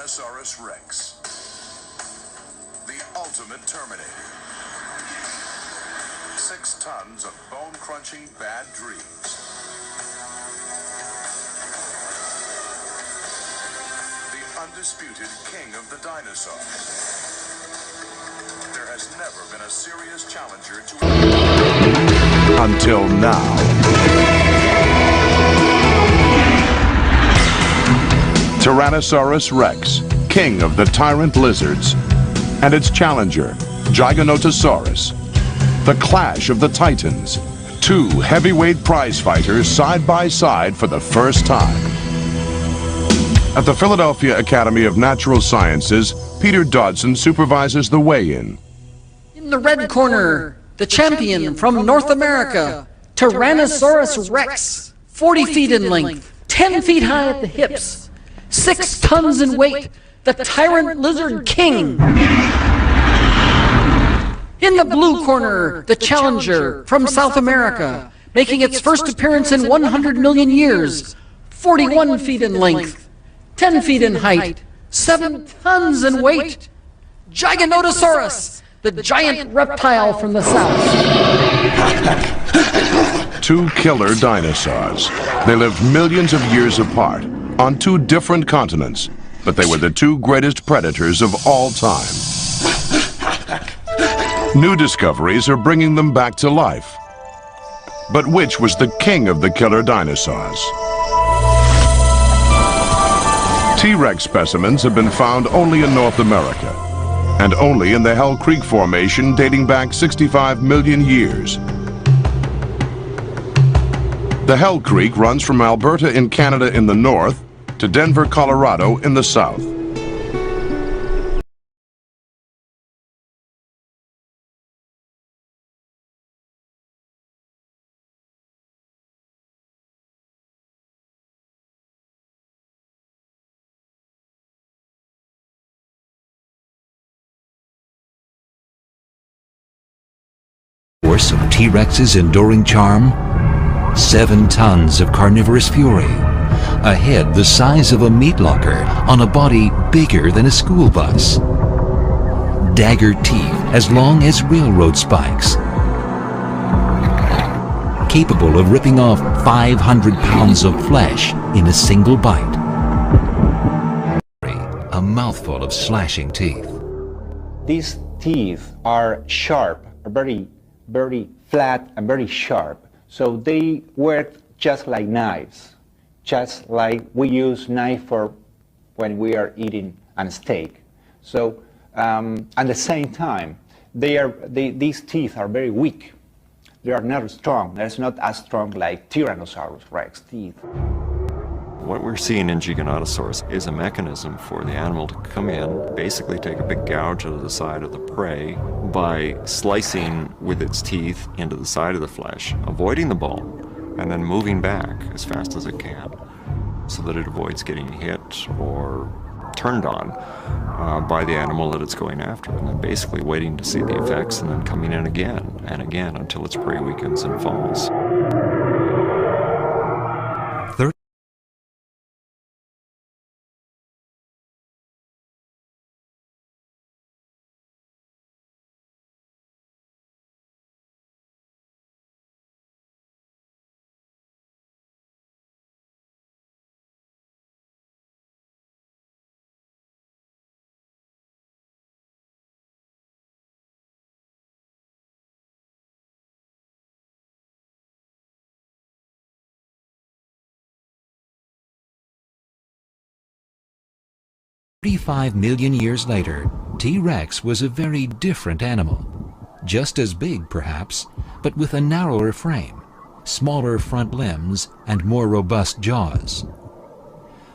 Giganotosaurus Rex, the ultimate Terminator. 6 tons of bone-crunching bad dreams. The undisputed king of the dinosaurs. There has never been a serious challenger to... Until now. Tyrannosaurus Rex, king of the tyrant lizards, and its challenger, Giganotosaurus. The clash of the titans, 2 heavyweight prize fighters side by side for the first time. At the Philadelphia Academy of Natural Sciences, Peter Dodson supervises the weigh-in. In the red corner, the champion from North America, Tyrannosaurus Rex, 40 feet in length, 10 feet high at the hips, 6 tons in weight, the tyrant lizard king. In the blue corner, the challenger from South America, making its first appearance in 100 million years, 41 feet in length, 10 feet in height, 7 tons in weight, Giganotosaurus, the giant reptile from the south. 2 killer dinosaurs. They lived millions of years apart, on 2 different continents, but they were the 2 greatest predators of all time. New discoveries are bringing them back to life. But which was the king of the killer dinosaurs? T-Rex specimens have been found only in North America, and only in the Hell Creek Formation dating back 65 million years. The Hell Creek runs from Alberta in Canada in the north to Denver, Colorado in the south. Source of T-Rex's enduring charm? 7 tons of carnivorous fury, a head the size of a meat locker on a body bigger than a school bus, dagger teeth as long as railroad spikes, capable of ripping off 500 pounds of flesh in a single bite, a mouthful of slashing teeth. These teeth are sharp, very flat and very sharp. So they work just like knives, just like we use knife for when we are eating a steak. So at the same time, these teeth are very weak. They are not strong. They're not as strong like Tyrannosaurus Rex teeth. What we're seeing in Giganotosaurus is a mechanism for the animal to come in, basically take a big gouge out of the side of the prey by slicing with its teeth into the side of the flesh, avoiding the bone, and then moving back as fast as it can so that it avoids getting hit or turned on by the animal that it's going after, and then basically waiting to see the effects and then coming in again and again until its prey weakens and falls. 35 million years later, T-Rex was a very different animal. Just as big, perhaps, but with a narrower frame, smaller front limbs, and more robust jaws.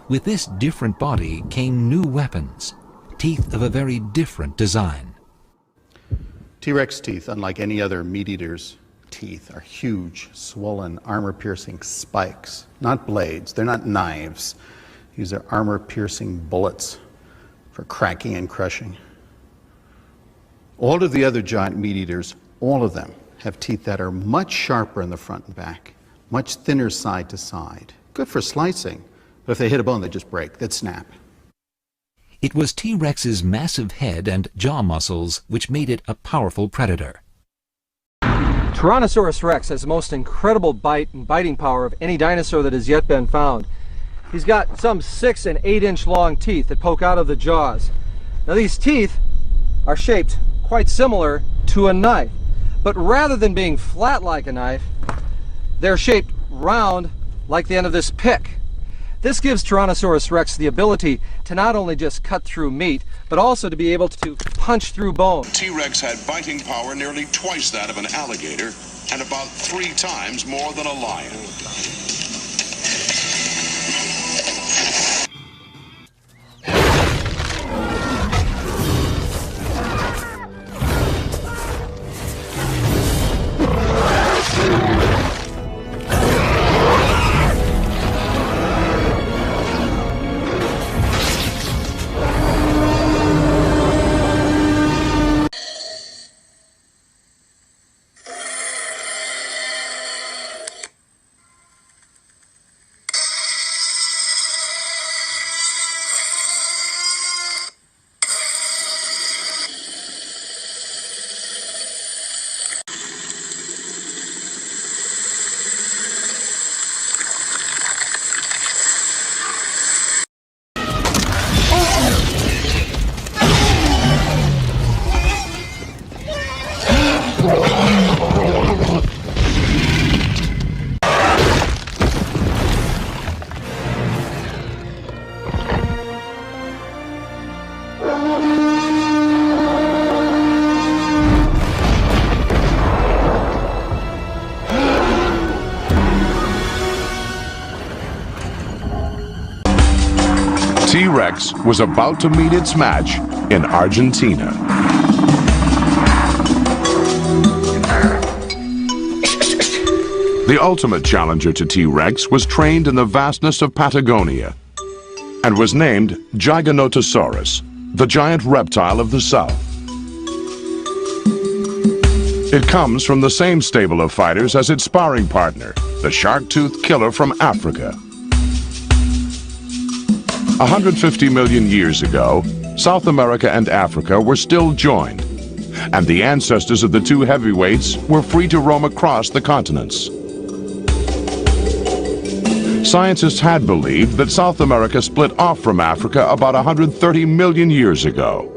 With this different body came new weapons, teeth of a very different design. T-Rex teeth, unlike any other meat-eater's teeth, are huge, swollen, armor-piercing spikes. Not blades, they're not knives. These are armor-piercing bullets for cracking and crushing. All of the other giant meat-eaters, all of them, have teeth that are much sharper in the front and back, much thinner side to side. Good for slicing, but if they hit a bone, they just break, they'd snap. It was T-Rex's massive head and jaw muscles which made it a powerful predator. Tyrannosaurus rex has the most incredible bite and biting power of any dinosaur that has yet been found. He's got some 6 and 8 inch long teeth that poke out of the jaws. Now these teeth are shaped quite similar to a knife, but rather than being flat like a knife, they're shaped round like the end of this pick. This gives Tyrannosaurus rex the ability to not only just cut through meat, but also to be able to punch through bone. T-Rex had biting power nearly twice that of an alligator and about 3 times more than a lion. T-Rex was about to meet its match in Argentina. The ultimate challenger to T-Rex was trained in the vastness of Patagonia and was named Giganotosaurus, the giant reptile of the south. It comes from the same stable of fighters as its sparring partner, the shark-toothed killer from Africa. 150 million years ago, South America and Africa were still joined, and the ancestors of the two heavyweights were free to roam across the continents. Scientists had believed that South America split off from Africa about 130 million years ago.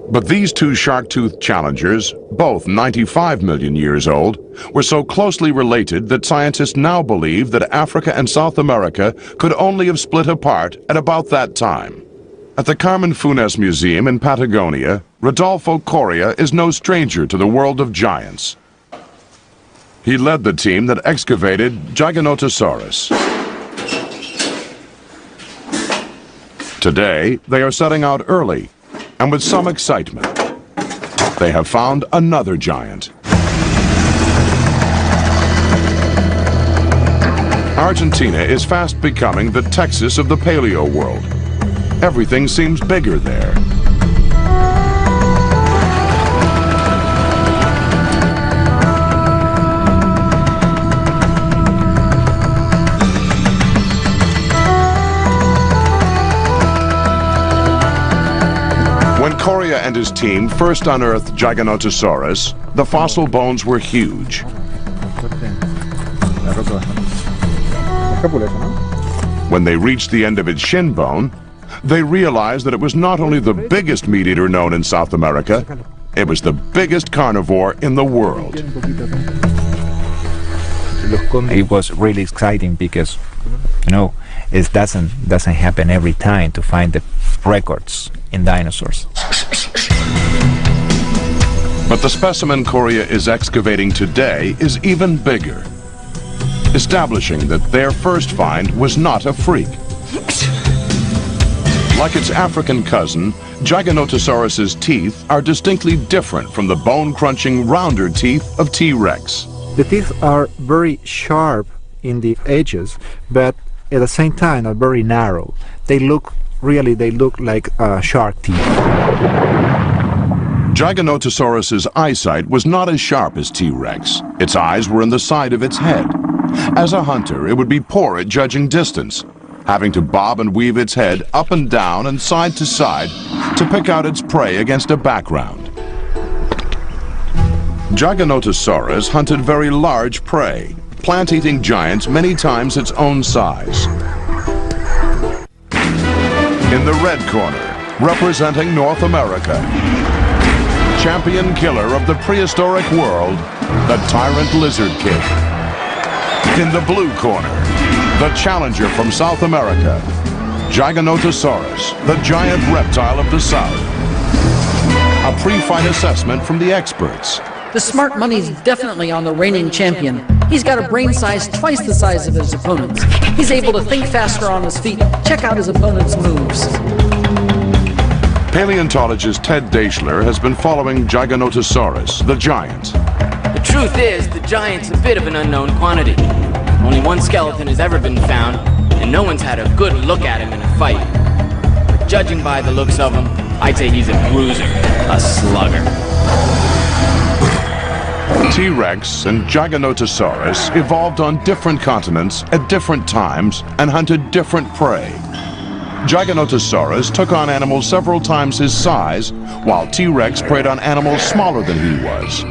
But these two shark-toothed challengers, both 95 million years old, were so closely related that scientists now believe that Africa and South America could only have split apart at about that time. At the Carmen Funes Museum in Patagonia, Rodolfo Coria is no stranger to the world of giants. He led the team that excavated Giganotosaurus. Today, they are setting out early, and with some excitement. They have found another giant. Argentina is fast becoming the Texas of the paleo world. Everything seems bigger there. When Coria and his team first unearthed Giganotosaurus, the fossil bones were huge. When they reached the end of its shin bone, they realized that it was not only the biggest meat eater known in South America, it was the biggest carnivore in the world. It was really exciting because, you know, it doesn't happen every time to find the records in dinosaurs. But the specimen Coria is excavating today is even bigger, establishing that their first find was not a freak. Like its African cousin, Giganotosaurus's teeth are distinctly different from the bone-crunching, rounder teeth of T-Rex. The teeth are very sharp in the edges, but at the same time are very narrow. They look like shark teeth. Giganotosaurus's eyesight was not as sharp as T-Rex. Its eyes were in the side of its head. As a hunter, it would be poor at judging distance, having to bob and weave its head up and down and side to side to pick out its prey against a background. Giganotosaurus hunted very large prey, plant-eating giants many times its own size. In the red corner, representing North America, champion killer of the prehistoric world, the tyrant lizard king. In the blue corner, the challenger from South America, Giganotosaurus, the giant reptile of the South. A pre-fight assessment from the experts. The smart money's definitely on the reigning champion. He's got a brain size twice the size of his opponents. He's able to think faster on his feet, check out his opponent's moves. Paleontologist Ted Daischler has been following Giganotosaurus, the giant. The truth is, the giant's a bit of an unknown quantity. Only one skeleton has ever been found, and no one's had a good look at him in a fight. But judging by the looks of him, I'd say he's a bruiser, a slugger. T-Rex and Giganotosaurus evolved on different continents at different times and hunted different prey. Giganotosaurus took on animals several times his size, while T-Rex preyed on animals smaller than he was.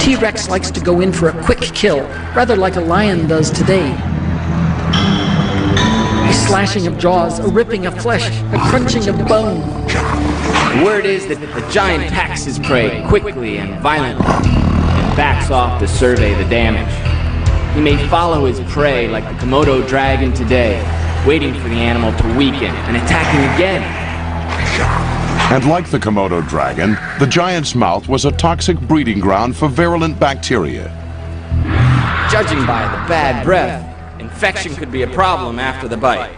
T-Rex likes to go in for a quick kill, rather like a lion does today. A slashing of jaws, a ripping of flesh, a crunching of bone. The word is that the giant packs his prey quickly and violently, and backs off to survey the damage. He may follow his prey like the Komodo dragon today, waiting for the animal to weaken and attacking again. And like the Komodo dragon, the giant's mouth was a toxic breeding ground for virulent bacteria. Judging by the bad breath, infection could be a problem after the bite.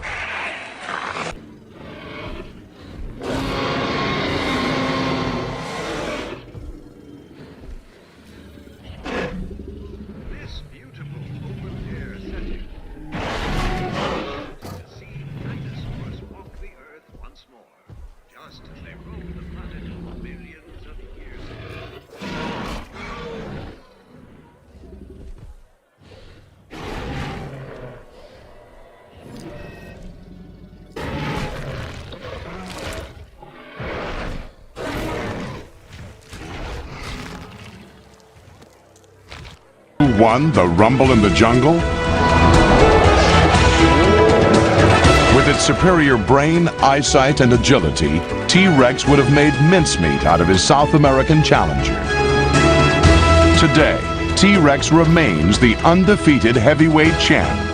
Who won the Rumble in the Jungle? With its superior brain, eyesight, and agility, T-Rex would have made mincemeat out of his South American challenger. Today, T-Rex remains the undefeated heavyweight champ.